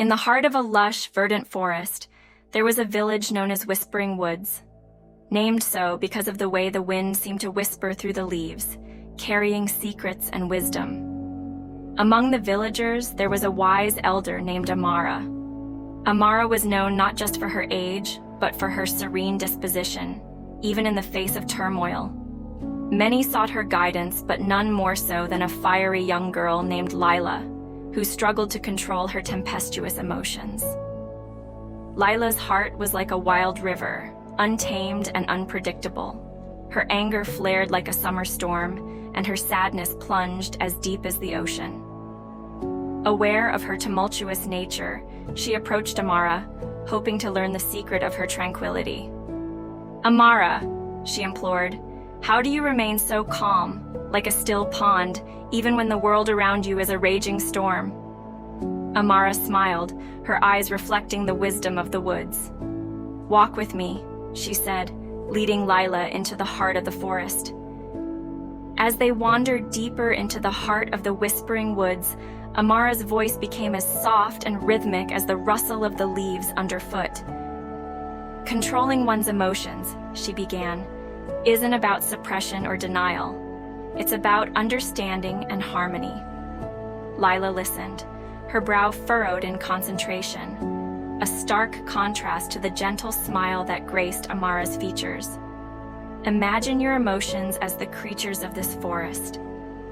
In the heart of a lush, verdant forest, there was a village known as Whispering Woods, named so because of the way the wind seemed to whisper through the leaves, carrying secrets and wisdom. Among the villagers, there was a wise elder named Amara. Amara was known not just for her age, but for her serene disposition, even in the face of turmoil. Many sought her guidance, but none more so than a fiery young girl named Lila, who struggled to control her tempestuous emotions. Lila's heart was like a wild river, untamed and unpredictable. Her anger flared like a summer storm, and her sadness plunged as deep as the ocean. Aware of her tumultuous nature, she approached Amara, hoping to learn the secret of her tranquility. "Amara," she implored, "how do you remain so calm, like a still pond, even when the world around you is a raging storm?" Amara smiled, her eyes reflecting the wisdom of the woods. "Walk with me," she said, leading Lila into the heart of the forest. As they wandered deeper into the heart of the Whispering Woods, Amara's voice became as soft and rhythmic as the rustle of the leaves underfoot. "Controlling one's emotions," she began, "isn't about suppression or denial. It's about understanding and harmony." Lila listened, her brow furrowed in concentration, a stark contrast to the gentle smile that graced Amara's features. "Imagine your emotions as the creatures of this forest,"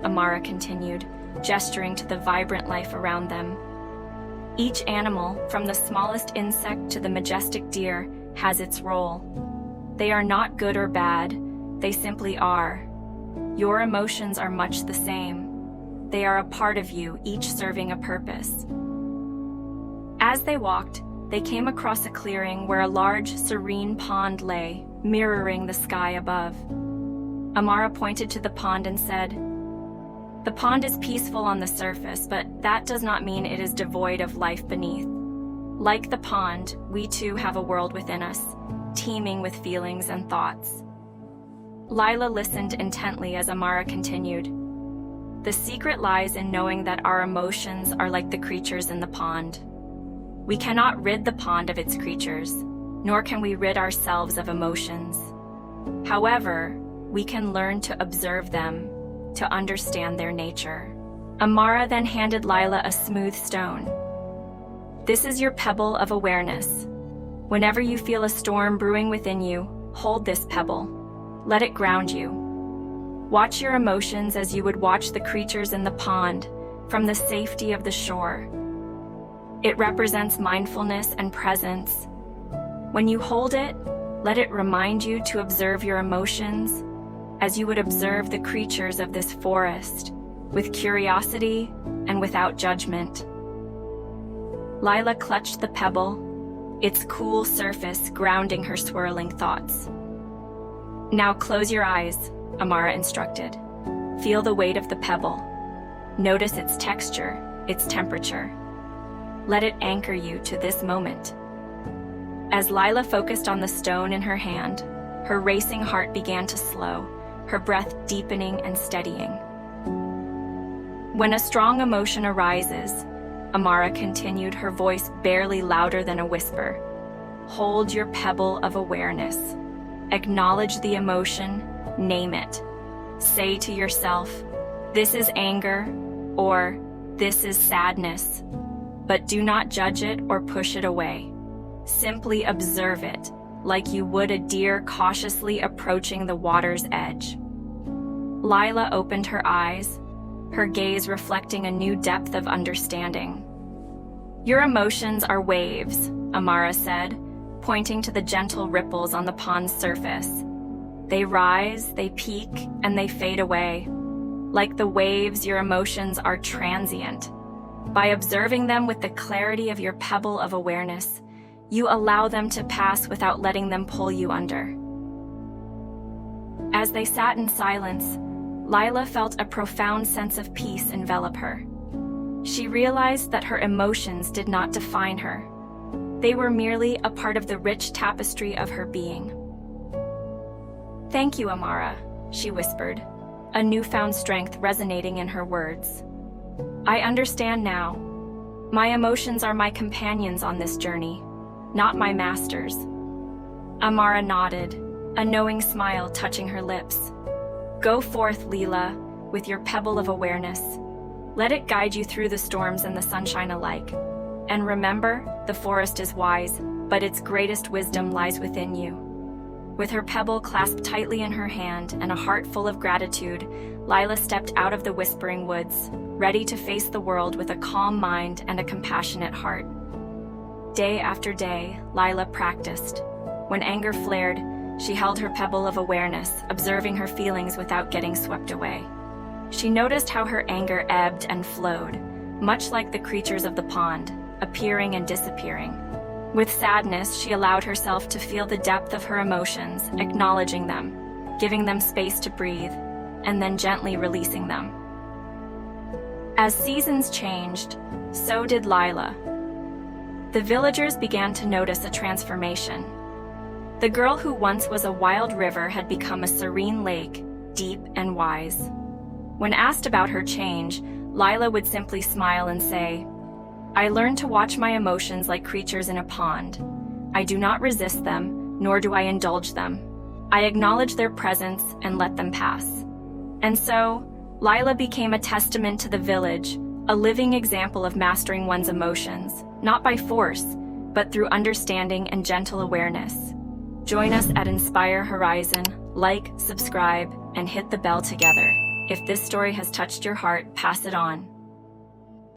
Amara continued, gesturing to the vibrant life around them. "Each animal, from the smallest insect to the majestic deer, has its role. They are not good or bad, they simply are. Your emotions are much the same. They are a part of you, each serving a purpose." As they walked, they came across a clearing where a large, serene pond lay, mirroring the sky above. Amara pointed to the pond and said, "The pond is peaceful on the surface, but that does not mean it is devoid of life beneath. Like the pond, we too have a world within us, teeming with feelings and thoughts." Lila listened intently as Amara continued. "The secret lies in knowing that our emotions are like the creatures in the pond. We cannot rid the pond of its creatures, nor can we rid ourselves of emotions. However, we can learn to observe them, to understand their nature." Amara then handed Lila a smooth stone. "This is your pebble of awareness. Whenever you feel a storm brewing within you, hold this pebble. Let it ground you. Watch your emotions as you would watch the creatures in the pond from the safety of the shore. It represents mindfulness and presence. When you hold it, let it remind you to observe your emotions as you would observe the creatures of this forest, with curiosity and without judgment." Lila clutched the pebble, its cool surface grounding her swirling thoughts. "Now close your eyes," Amara instructed. "Feel the weight of the pebble. Notice its texture, its temperature. Let it anchor you to this moment." As Lila focused on the stone in her hand, her racing heart began to slow, her breath deepening and steadying. "When a strong emotion arises," Amara continued, her voice barely louder than a whisper, "hold your pebble of awareness. Acknowledge the emotion, name it. Say to yourself, 'This is anger,' or 'This is sadness.' But do not judge it or push it away. Simply observe it, like you would a deer cautiously approaching the water's edge." Lila opened her eyes, her gaze reflecting a new depth of understanding. "Your emotions are waves," Amara said, pointing to the gentle ripples on the pond's surface. "They rise, they peak, and they fade away. Like the waves, your emotions are transient. By observing them with the clarity of your pebble of awareness, you allow them to pass without letting them pull you under." As they sat in silence, Lila felt a profound sense of peace envelop her. She realized that her emotions did not define her. They were merely a part of the rich tapestry of her being. "Thank you, Amara," she whispered, a newfound strength resonating in her words. "I understand now. My emotions are my companions on this journey, not my masters. Amara nodded, a knowing smile touching her lips. Go forth, Lila, with your pebble of awareness. Let it guide you through the storms and the sunshine alike. And remember, the forest is wise, but its greatest wisdom lies within you. With her pebble clasped tightly in her hand and a heart full of gratitude, Lila stepped out of the whispering woods, ready to face the world with a calm mind and a compassionate heart. Day after day, Lila practiced. When anger flared, she held her pebble of awareness, observing her feelings without getting swept away. She noticed how her anger ebbed and flowed, much like the creatures of the pond, appearing and disappearing. With sadness, she allowed herself to feel the depth of her emotions, acknowledging them, giving them space to breathe, and then gently releasing them. As seasons changed, so did Lila. The villagers began to notice a transformation. The girl who once was a wild river had become a serene lake, deep and wise. When asked about her change, Lila would simply smile and say, I learned to watch my emotions like creatures in a pond. I do not resist them, nor do I indulge them. I acknowledge their presence and let them pass. And so, Lila became a testament to the village, a living example of mastering one's emotions, not by force, but through understanding and gentle awareness. Join us at Inspire Horizon, like, subscribe, and hit the bell together. If this story has touched your heart, pass it on.